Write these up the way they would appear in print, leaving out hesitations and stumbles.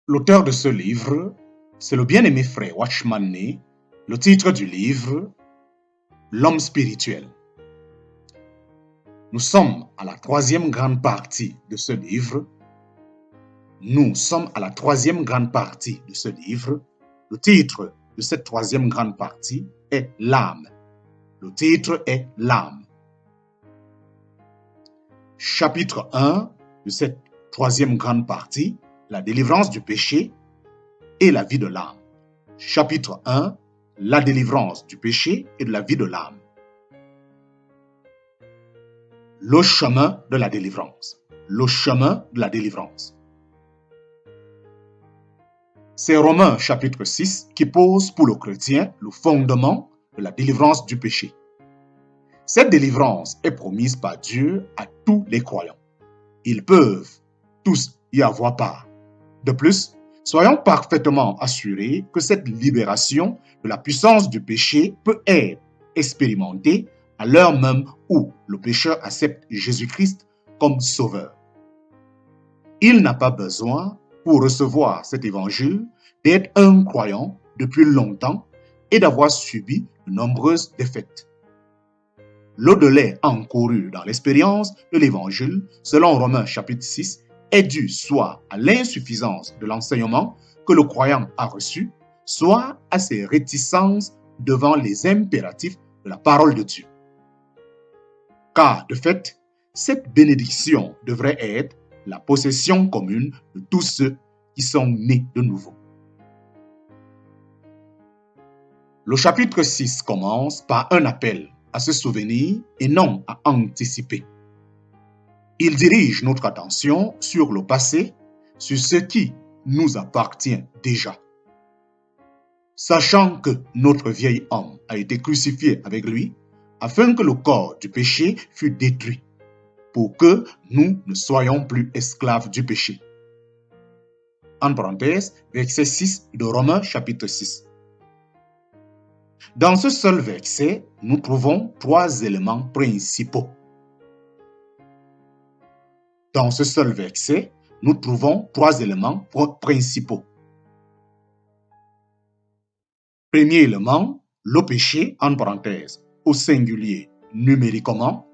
L'auteur de ce livre, c'est le bien-aimé frère Watchman Nee. Le titre du livre, L'homme spirituel. Nous sommes à la troisième grande partie de ce livre. Le titre de cette troisième grande partie est l'âme. Le titre est l'âme. Chapitre 1 de cette troisième grande partie, la délivrance du péché et la vie de l'âme. Chapitre 1, la délivrance du péché et de la vie de l'âme. Le chemin de la délivrance. Le chemin de la délivrance. C'est Romains chapitre 6 qui pose pour le chrétien le fondement de la délivrance du péché. Cette délivrance est promise par Dieu à tous les croyants. Ils peuvent tous y avoir part. De plus, soyons parfaitement assurés que cette libération de la puissance du péché peut être expérimentée à l'heure même où le pécheur accepte Jésus-Christ comme sauveur. Il n'a pas besoin, pour recevoir cet évangile, d'être un croyant depuis longtemps et d'avoir subi de nombreuses défaites. L'eau de lait encouru dans l'expérience de l'évangile, selon Romains chapitre 6, est due soit à l'insuffisance de l'enseignement que le croyant a reçu, soit à ses réticences devant les impératifs de la parole de Dieu. Car, de fait, cette bénédiction devrait être la possession commune de tous ceux qui sont nés de nouveau. Le chapitre 6 commence par un appel à se souvenir et non à anticiper. Il dirige notre attention sur le passé, sur ce qui nous appartient déjà. Sachant que notre vieil homme a été crucifié avec lui, afin que le corps du péché fût détruit, pour que nous ne soyons plus esclaves du péché. En parenthèse, verset 6 de Romains chapitre 6. Dans ce seul verset, nous trouvons trois éléments principaux. Premier élément, le péché, en parenthèse, au singulier, numériquement.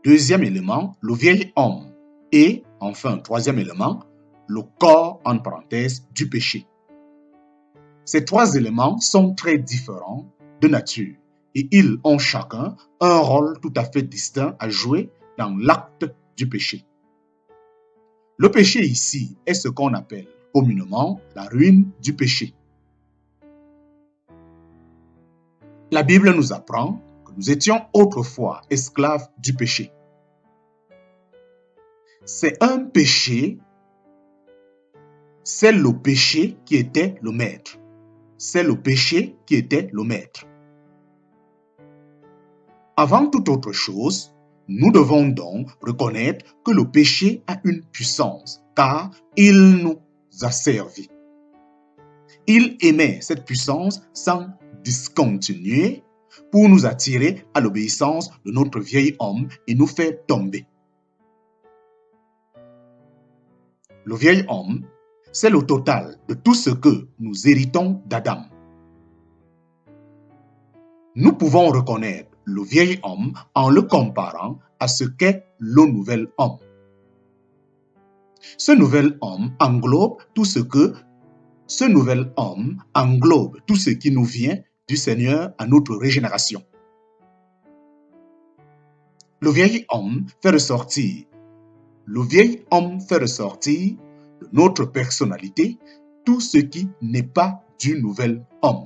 Deuxième élément, le vieil homme. Et, enfin, troisième élément, le corps, en parenthèse, du péché. Ces trois éléments sont très différents de nature et ils ont chacun un rôle tout à fait distinct à jouer dans l'acte du péché. Le péché ici est ce qu'on appelle communément la ruine du péché. La Bible nous apprend que nous étions autrefois esclaves du péché. C'est le péché qui était le maître. Avant toute autre chose, nous devons donc reconnaître que le péché a une puissance, car il nous a servi. Il émet cette puissance sans discontinuer pour nous attirer à l'obéissance de notre vieil homme et nous faire tomber. Le vieil homme, c'est le total de tout ce que nous héritons d'Adam. Nous pouvons reconnaître le vieil homme en le comparant à ce qu'est le nouvel homme. Ce nouvel homme englobe tout ce qui nous vient du Seigneur à notre régénération. Le vieil homme fait ressortir de notre personnalité tout ce qui n'est pas du nouvel homme.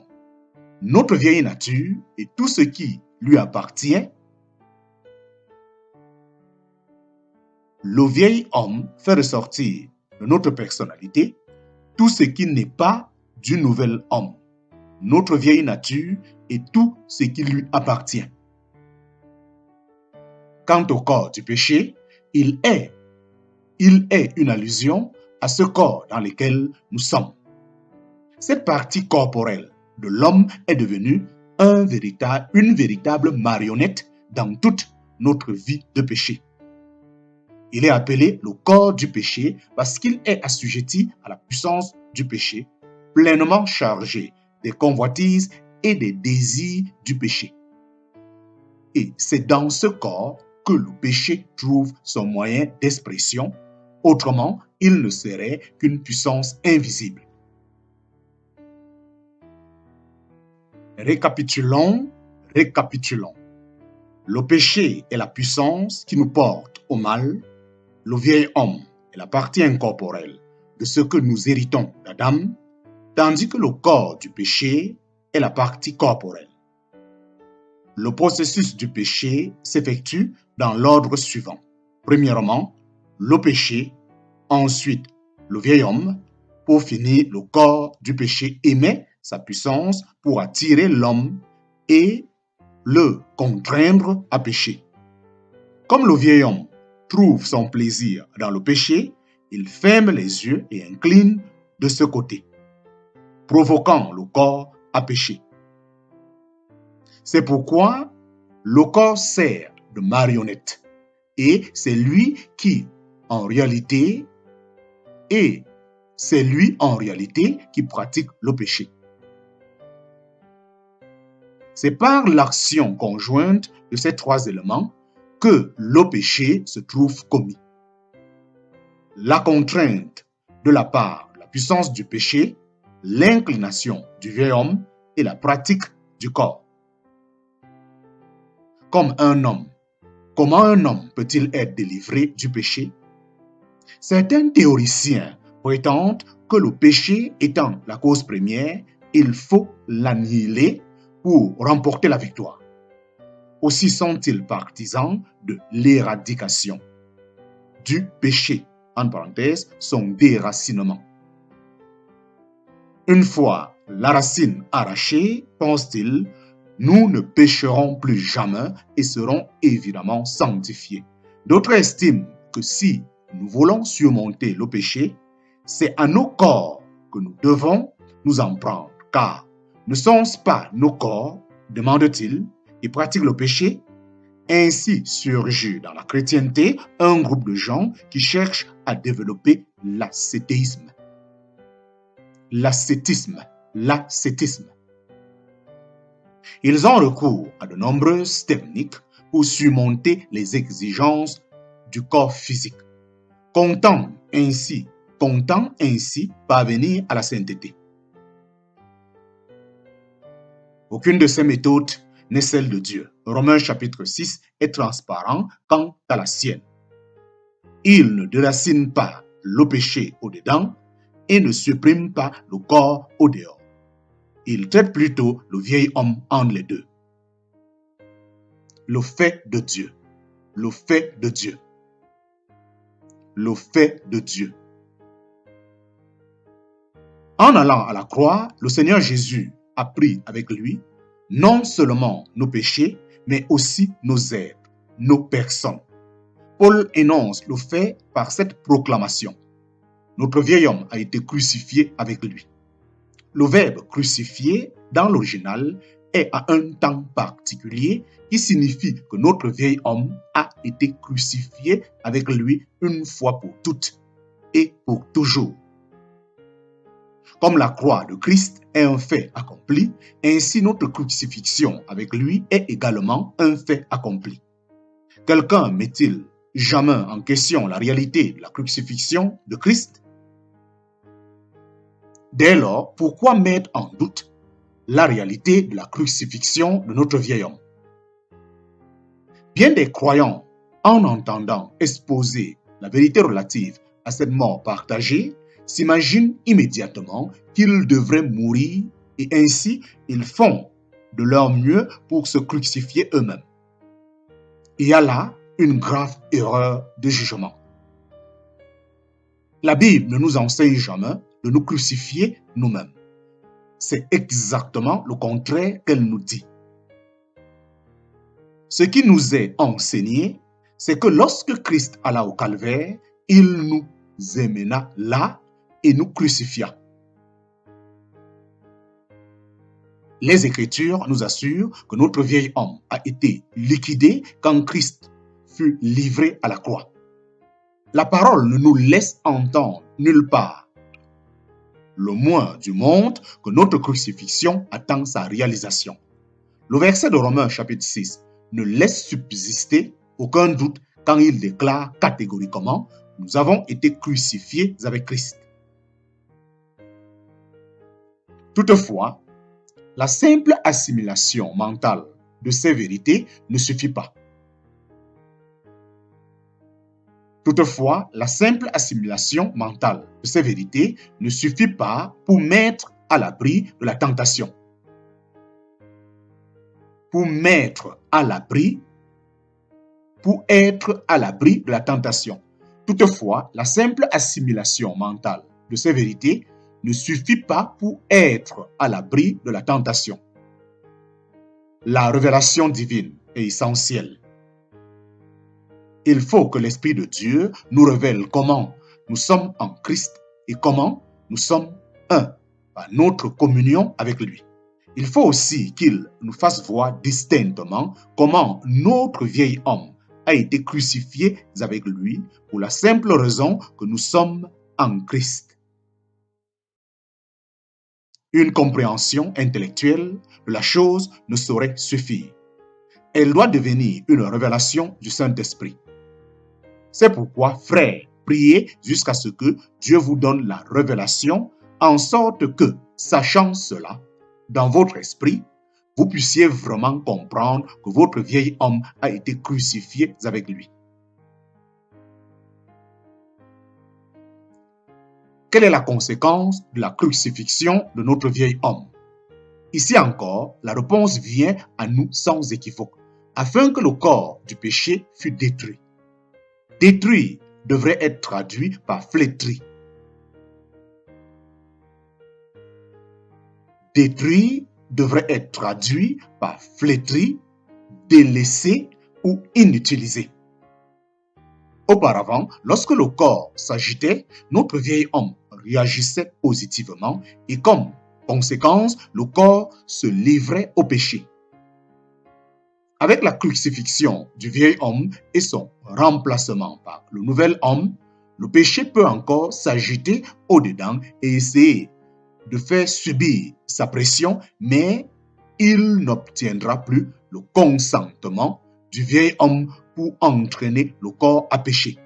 Notre vieille nature et tout ce qui lui appartient. Le vieil homme fait ressortir de notre personnalité tout ce qui n'est pas du nouvel homme. Notre vieille nature et tout ce qui lui appartient. Quant au corps du péché, il est une allusion à ce corps dans lequel nous sommes. Cette partie corporelle de l'homme est devenue une véritable marionnette dans toute notre vie de péché. Il est appelé le corps du péché parce qu'il est assujetti à la puissance du péché, pleinement chargé des convoitises et des désirs du péché. Et c'est dans ce corps que le péché trouve son moyen d'expression, autrement, il ne serait qu'une puissance invisible. Récapitulons. Le péché est la puissance qui nous porte au mal. Le vieil homme est la partie incorporelle de ce que nous héritons d'Adam, tandis que le corps du péché est la partie corporelle. Le processus du péché s'effectue dans l'ordre suivant. Premièrement, le péché, ensuite le vieil homme, pour finir, le corps du péché émet sa puissance pour attirer l'homme et le contraindre à pécher. Comme le vieil homme trouve son plaisir dans le péché, il ferme les yeux et incline de ce côté, provoquant le corps à pécher. C'est pourquoi le corps sert de marionnette et c'est lui en réalité qui pratique le péché. C'est par l'action conjointe de ces trois éléments que le péché se trouve commis. La contrainte de la part de la puissance du péché, l'inclination du vieil homme et la pratique du corps. Comment un homme peut-il être délivré du péché? Certains théoriciens prétendent que le péché étant la cause première, il faut l'annihiler pour remporter la victoire. Aussi sont-ils partisans de l'éradication du péché, en parenthèse, son déracinement. Une fois la racine arrachée, pense-t-il, nous ne pécherons plus jamais et serons évidemment sanctifiés. D'autres estiment que si nous voulons surmonter le péché, c'est à nos corps que nous devons nous en prendre, car ne sont-ce pas nos corps, demande-t-il, qui pratiquent le péché? Ainsi surgit dans la chrétienté un groupe de gens qui cherchent à développer l'ascétisme. L'ascétisme. Ils ont recours à de nombreuses techniques pour surmonter les exigences du corps physique, comptant ainsi parvenir à la sainteté. Aucune de ces méthodes n'est celle de Dieu. Romains chapitre 6 est transparent quant à la sienne. Il ne déracine pas le péché au-dedans et ne supprime pas le corps au dehors. Il traite plutôt le vieil homme entre les deux. Le fait de Dieu. En allant à la croix, le Seigneur Jésus a pris avec lui non seulement nos péchés, mais aussi nos êtres, nos personnes. Paul énonce le fait par cette proclamation. Notre vieil homme a été crucifié avec lui. Le verbe crucifié dans l'original est à un temps particulier qui signifie que notre vieil homme a été crucifié avec lui une fois pour toutes et pour toujours. Comme la croix de Christ est un fait accompli, ainsi notre crucifixion avec lui est également un fait accompli. Quelqu'un met-il jamais en question la réalité de la crucifixion de Christ? Dès lors, pourquoi mettre en doute la réalité de la crucifixion de notre vieil homme? Bien des croyants, en entendant exposer la vérité relative à cette mort partagée, s'imaginent immédiatement qu'ils devraient mourir et ainsi ils font de leur mieux pour se crucifier eux-mêmes. Il y a là une grave erreur de jugement. La Bible ne nous enseigne jamais de nous crucifier nous-mêmes. C'est exactement le contraire qu'elle nous dit. Ce qui nous est enseigné, c'est que lorsque Christ alla au calvaire, il nous emmena là et nous crucifia. Les Écritures nous assurent que notre vieil homme a été liquidé quand Christ fut livré à la croix. La parole ne nous laisse entendre nulle part le moins du monde que notre crucifixion attend sa réalisation. Le verset de Romains chapitre 6 ne laisse subsister aucun doute quand il déclare catégoriquement « Nous avons été crucifiés avec Christ ». Toutefois, la simple assimilation mentale de ces vérités ne suffit pas. Toutefois, la simple assimilation mentale de ces vérités ne suffit pas pour mettre à l'abri de la tentation. Pour être à l'abri de la tentation. Toutefois, la simple assimilation mentale de ces vérités ne suffit pas pour être à l'abri de la tentation. La révélation divine est essentielle. Il faut que l'Esprit de Dieu nous révèle comment nous sommes en Christ et comment nous sommes un par notre communion avec lui. Il faut aussi qu'il nous fasse voir distinctement comment notre vieil homme a été crucifié avec lui pour la simple raison que nous sommes en Christ. Une compréhension intellectuelle de la chose ne saurait suffire. Elle doit devenir une révélation du Saint-Esprit. C'est pourquoi, frères, priez jusqu'à ce que Dieu vous donne la révélation, en sorte que, sachant cela, dans votre esprit, vous puissiez vraiment comprendre que votre vieil homme a été crucifié avec lui. Quelle est la conséquence de la crucifixion de notre vieil homme? Ici encore, la réponse vient à nous sans équivoque, afin que le corps du péché fût détruit. Détruit devrait être traduit par flétri. Détruit devrait être traduit par flétri, délaissé ou inutilisé. Auparavant, lorsque le corps s'agitait, notre vieil homme réagissait positivement et comme conséquence, le corps se livrait au péché. Avec la crucifixion du vieil homme et son remplacement par le nouvel homme, le péché peut encore s'agiter au-dedans et essayer de faire subir sa pression, mais il n'obtiendra plus le consentement du vieil homme pour entraîner le corps à pécher.